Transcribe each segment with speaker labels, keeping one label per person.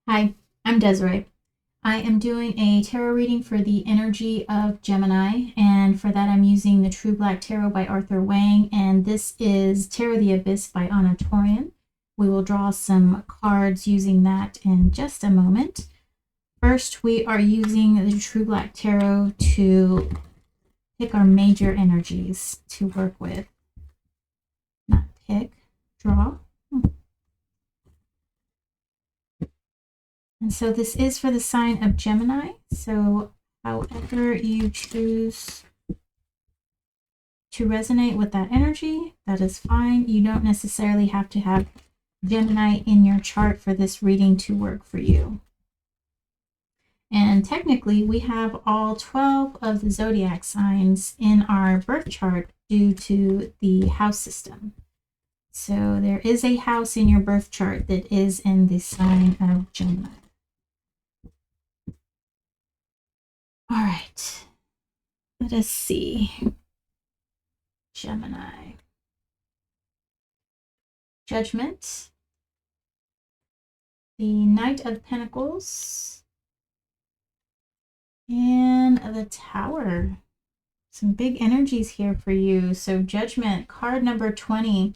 Speaker 1: Hi, I'm Desiree. I am doing a tarot reading for the energy of Gemini, and for that I'm using the True Black Tarot by Arthur Wang, and this is Tarot the Abyss by Anna Torian. We will draw some cards using that in just a moment. First, we are using the True Black Tarot to pick our major energies to work with. Not pick, draw. And so this is for the sign of Gemini. So however you choose to resonate with that energy, that is fine. You don't necessarily have to have Gemini in your chart for this reading to work for you. And technically, we have all 12 of the zodiac signs in our birth chart due to the house system. So there is a house in your birth chart that is in the sign of Gemini. All right, let us see. Gemini. Judgment. The Knight of Pentacles. And the Tower. Some big energies here for you. So Judgment, card number 20.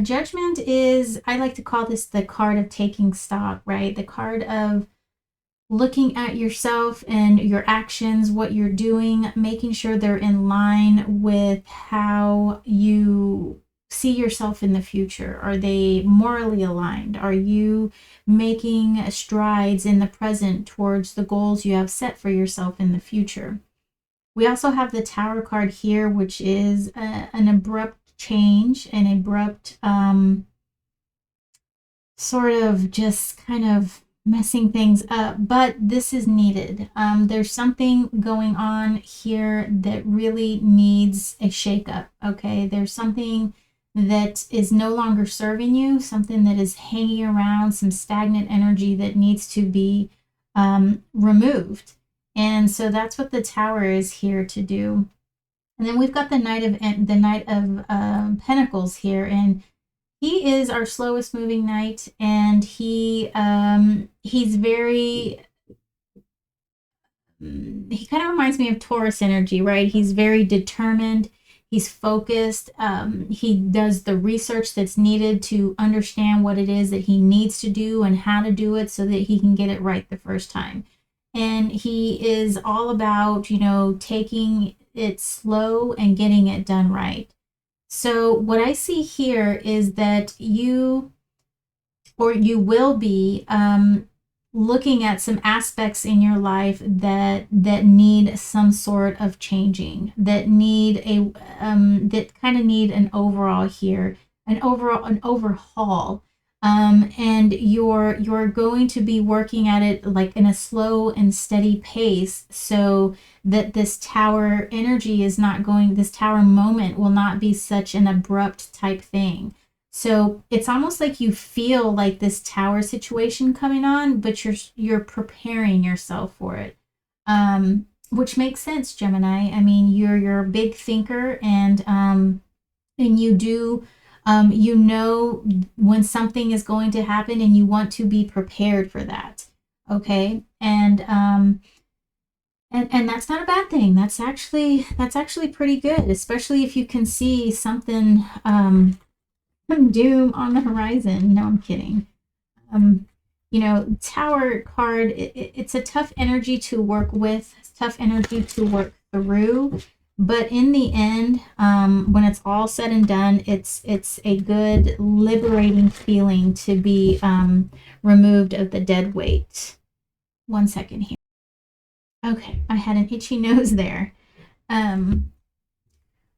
Speaker 1: Judgment is, I like to call this the card of taking stock, right? The card of looking at yourself and your actions, what you're doing, making sure they're in line with how you see yourself in the future. Are they morally aligned? Are you making strides in the present towards the goals you have set for yourself in the future? We also have the Tower card here, which is an abrupt change, an abrupt sort of just kind of messing things up, but this is needed. There's something going on here that really needs a shakeup, okay? There's something that is no longer serving you, something that is hanging around, some stagnant energy that needs to be removed. And so that's what the Tower is here to do. And then we've got the Knight of Pentacles here, and he is our slowest moving knight, and he's very, he kind of reminds me of Taurus energy, right? He's very determined, he's focused, he does the research that's needed to understand what it is that he needs to do and how to do it so that he can get it right the first time. And he is all about, taking it slow and getting it done right. So what I see here is that you will be looking at some aspects in your life that need some sort of changing, that need that kind of need an overall here, an overhaul. And you're going to be working at it like in a slow and steady pace, so that this Tower energy is not going, this Tower moment will not be such an abrupt type thing. So it's almost like you feel like this Tower situation coming on, but you're preparing yourself for it, which makes sense, Gemini. I mean, you're a big thinker, and you do. You know when something is going to happen, and you want to be prepared for that. Okay, and that's not a bad thing. That's actually pretty good, especially if you can see something doom on the horizon. No, I'm kidding. Tower card. It's a tough energy to work with. It's tough energy to work through. But in the end, when it's all said and done, it's a good, liberating feeling to be removed of the dead weight. 1 second here. Okay, I had an itchy nose there. All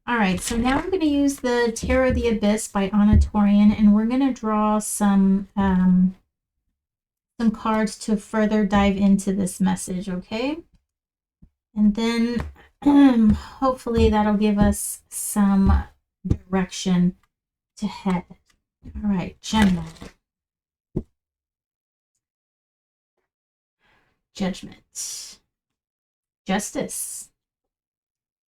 Speaker 1: right, so now I'm going to use the Tarot the Abyss by Anna Torian, and we're going to draw some cards to further dive into this message, okay? And then hopefully that'll give us some direction to head. All right, Gemini. Judgment. Justice.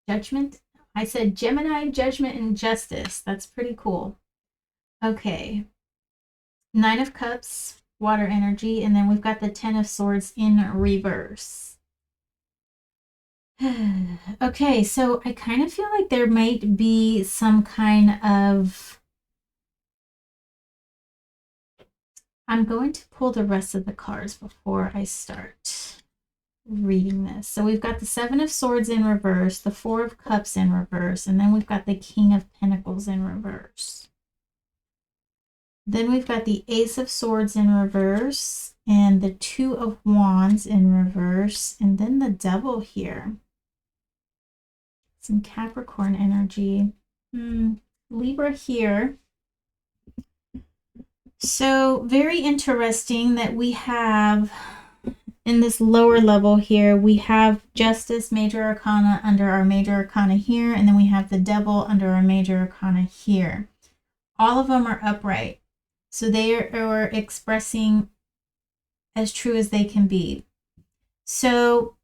Speaker 1: Judgment. I said Gemini, Judgment, and Justice. That's pretty cool. Okay. 9 of Cups, water energy. And then we've got the Ten of Swords in reverse. Okay, so I kind of feel like there might be some kind of... I'm going to pull the rest of the cards before I start reading this. So we've got the Seven of Swords in reverse, the Four of Cups in reverse, and then we've got the King of Pentacles in reverse. Then we've got the Ace of Swords in reverse and the Two of Wands in reverse, and then the Devil here. Some Capricorn energy. Libra here. So very interesting that we have in this lower level here, we have Justice, Major Arcana under our Major Arcana here, and then we have the Devil under our Major Arcana here. All of them are upright. So they are expressing as true as they can be. So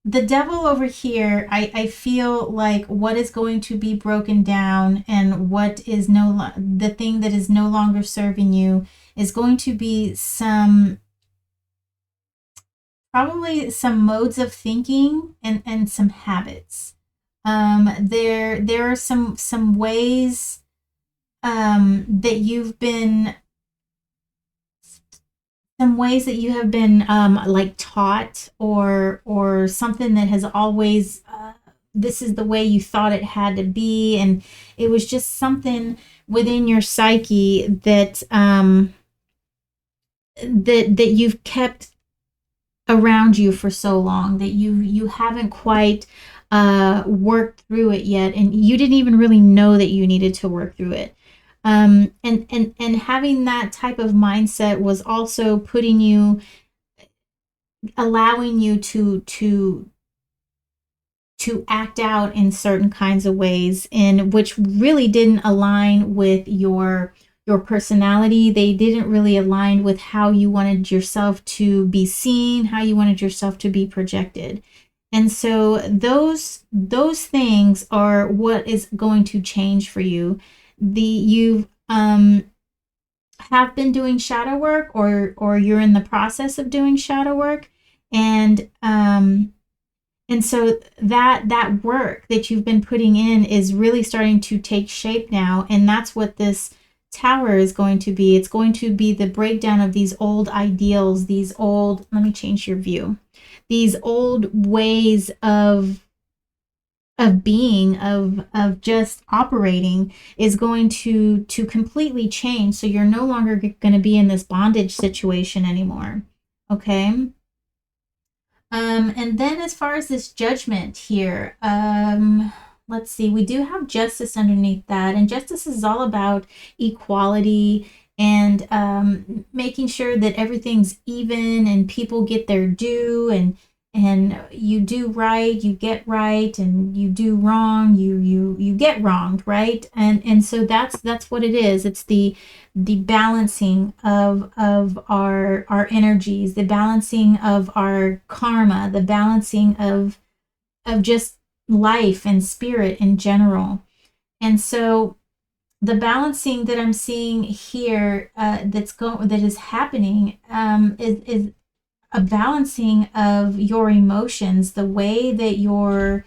Speaker 1: the Devil over here, I feel like what is going to be broken down and what is the thing that is no longer serving you is going to be probably some modes of thinking and some habits. There are some ways that you've been like taught, or something that has always this is the way you thought it had to be, and it was just something within your psyche that that you've kept around you for so long, that you haven't quite worked through it yet, and you didn't even really know that you needed to work through it. And having that type of mindset was also allowing you to act out in certain kinds of ways, in which really didn't align with your personality. They didn't really align with how you wanted yourself to be seen, how you wanted yourself to be projected. And so those things are what is going to change for you. You have been doing shadow work, or you're in the process of doing shadow work, and so that work that you've been putting in is really starting to take shape now, and that's what this Tower is going to be. It's going to be the breakdown of these old ideals, these old, let me change your view, these old ways of being, of just operating, is going to completely change. So you're no longer going to be in this bondage situation anymore. Okay. And then as far as this Judgment here, let's see, we do have Justice underneath that, and Justice is all about equality and making sure that everything's even and people get their due, and you do right, you get right, and you do wrong, you get wronged, right? And so that's what it is. It's the balancing of our energies, the balancing of our karma, the balancing of just life and spirit in general. And so the balancing that I'm seeing here that is happening is a balancing of your emotions, the way that you're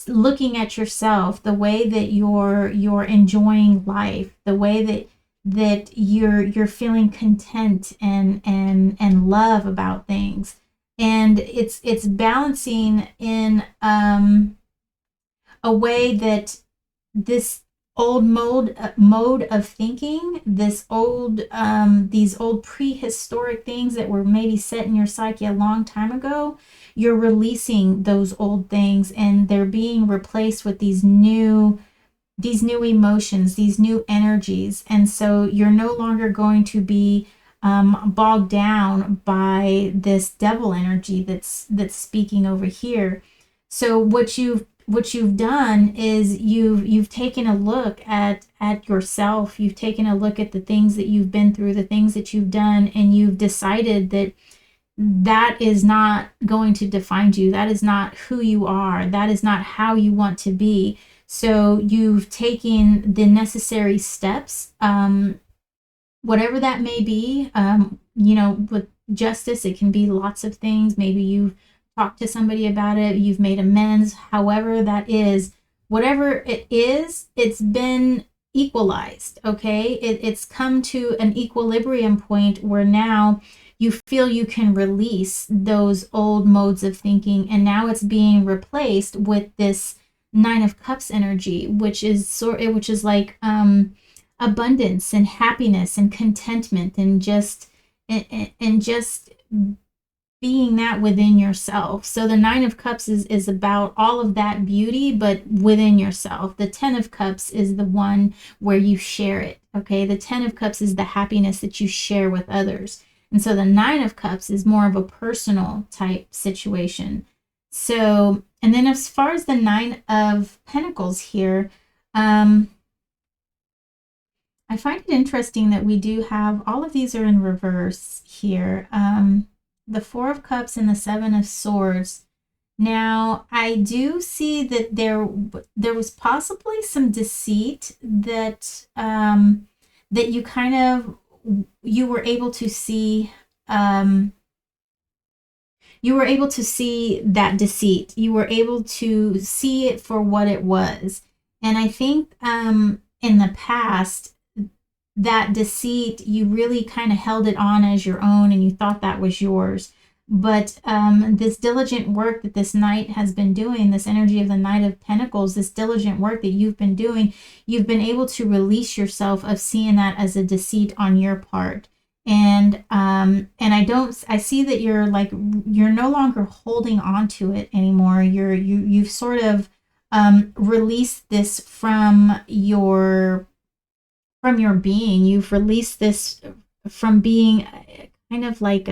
Speaker 1: looking at yourself, the way that you're enjoying life, the way that you're feeling content and love about things. And it's balancing in a way that this old mode of thinking, these old prehistoric things that were maybe set in your psyche a long time ago, you're releasing those old things, and they're being replaced with these new emotions, these new energies. And so you're no longer going to be bogged down by this devil energy that's speaking over here. So what you've done is you've taken a look at yourself. You've taken a look at the things that you've been through, the things that you've done, and you've decided that is not going to define you. That is not who you are. That is not how you want to be. So you've taken the necessary steps, whatever that may be, with justice, it can be lots of things. Maybe you've talked to somebody about it, you've made amends, however that is, whatever it is, it's been equalized, okay? It's come to an equilibrium point where now you feel you can release those old modes of thinking, and now it's being replaced with this Nine of Cups energy, which is like abundance and happiness and contentment, and just being that within yourself. So the Nine of Cups is about all of that beauty, but within yourself. The Ten of Cups is the one where you share it, okay? The Ten of Cups is the happiness that you share with others. And so the Nine of Cups is more of a personal type situation. So, and then as far as the Nine of Pentacles here, I find it interesting that we do have, all of these are in reverse here. The Four of Cups and the Seven of Swords. Now, I do see that there was possibly some deceit that that you were able to see. You were able to see that deceit. You were able to see it for what it was. And I think in the past, that deceit, you really kind of held it on as your own and you thought that was yours. But this diligent work that this Knight has been doing, this energy of the Knight of Pentacles, this diligent work that you've been doing, you've been able to release yourself of seeing that as a deceit on your part. And I see that you're no longer holding on to it anymore. You've sort of released this from your being. You've released this from being kind of like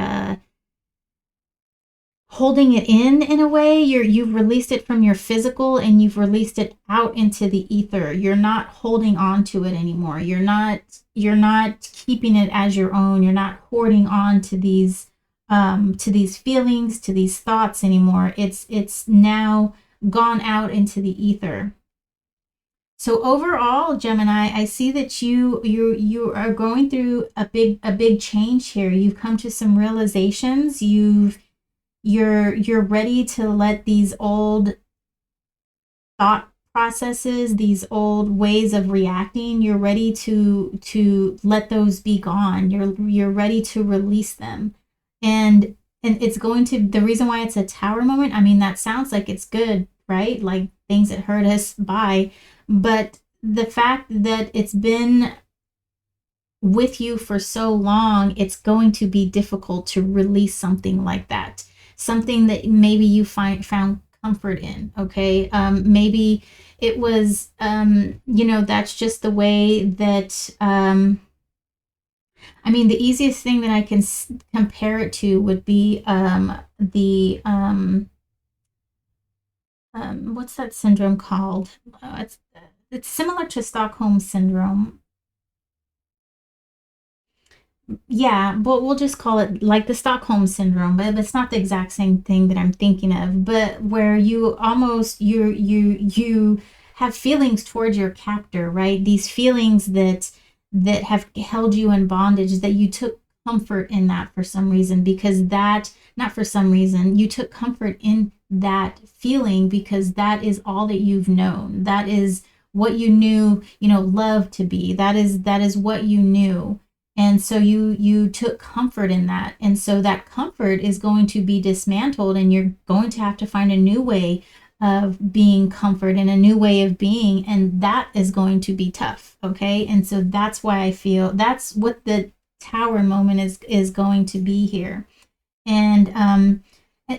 Speaker 1: holding it in a way. You've released it from your physical and you've released it out into the ether. You're not holding on to it anymore. You're not keeping it as your own. You're not hoarding on to these feelings, to these thoughts anymore. It's now gone out into the ether. So overall, Gemini, I see that you are going through a big change here. You've come to some realizations. You're ready to let these old thought processes, these old ways of reacting, you're ready to let those be gone. You're ready to release them. And it's going to, the reason why it's a Tower moment, I mean, that sounds like it's good, right? Like things that hurt us, bye. But the fact that it's been with you for so long, it's going to be difficult to release something like that. Something that maybe you found comfort in, okay? Maybe it was, that's just the way that, I mean, the easiest thing that I can compare it to would be what's that syndrome called? It's similar to Stockholm syndrome. Yeah, but we'll just call it like the Stockholm syndrome, but it's not the exact same thing that I'm thinking of, but where you almost you have feelings towards your captor, right? These feelings that have held you in bondage, that you took comfort in that for some reason, because that, not for some reason, you took comfort in that feeling because that is all that you've known. That is what you knew, love to be. That is what you knew. And so you took comfort in that. And so that comfort is going to be dismantled, and you're going to have to find a new way of being comfort and a new way of being. And that is going to be tough. Okay. And so that's why I feel that's what the Tower moment is going to be here. And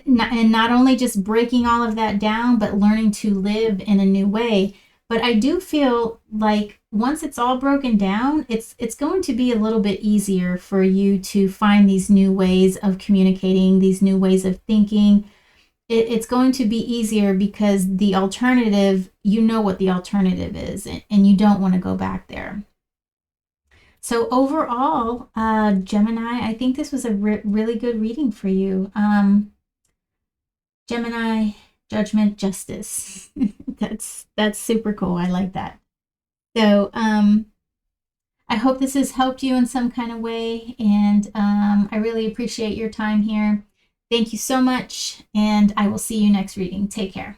Speaker 1: not only just breaking all of that down, but learning to live in a new way. But I do feel like once it's all broken down, it's going to be a little bit easier for you to find these new ways of communicating, these new ways of thinking. It's going to be easier because the alternative, you know what the alternative is, and you don't want to go back there. So overall, Gemini, I think this was a really good reading for you. Gemini, Judgment, Justice. That's super cool. I like that. So I hope this has helped you in some kind of way, and I really appreciate your time here. Thank you so much, and I will see you next reading. Take care.